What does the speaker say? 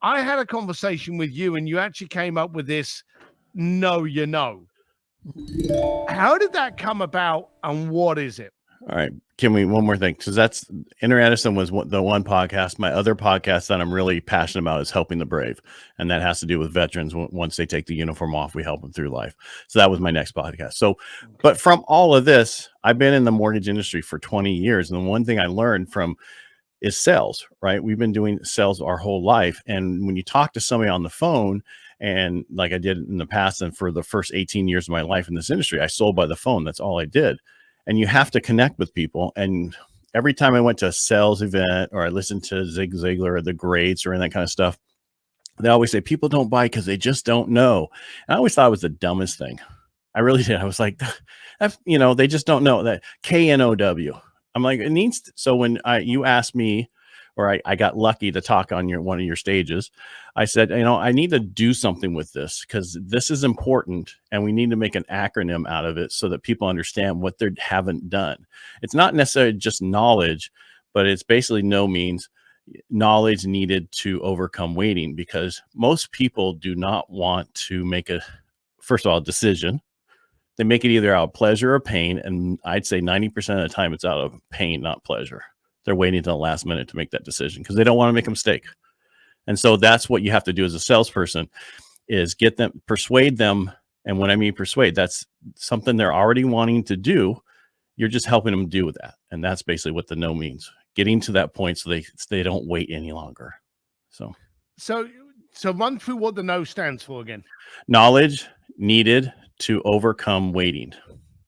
I had a conversation with you and you actually came up with this, no, you know. How did that come about and what is it? All right. Can we, one more thing? Because that's Inner Edison was the one podcast. My other podcast that I'm really passionate about is Helping the Brave. And that has to do with veterans. Once they take the uniform off, we help them through life. So that was my next podcast. So, but from all of this, I've been in the mortgage industry for 20 years. And the one thing I learned from is sales, right? We've been doing sales our whole life. And when you talk to somebody on the phone, and like I did in the past, and for the first 18 years of my life in this industry, I sold by the phone. That's all I did. And you have to connect with people. And every time I went to a sales event or I listened to Zig Ziglar or the greats or any that kind of stuff, they always say people don't buy because they just don't know. And I always thought it was the dumbest thing. I really did. I was like, they just don't know that K.N.O.W. I'm like, it needs to, so when you asked me, or I got lucky to talk on one of your stages, I said, I need to do something with this because this is important and we need to make an acronym out of it so that people understand what they haven't done. It's not necessarily just knowledge, but it's basically means knowledge needed to overcome waiting, because most people do not want to make first of all, a decision. They make it either out of pleasure or pain. And I'd say 90% of the time it's out of pain, not pleasure. They're waiting until the last minute to make that decision because they don't want to make a mistake. And so that's what you have to do as a salesperson, is persuade them. And when I mean persuade, that's something they're already wanting to do. You're just helping them do that. And that's basically what the no means, getting to that point so they don't wait any longer. So run through what the no stands for again. Knowledge needed to overcome waiting.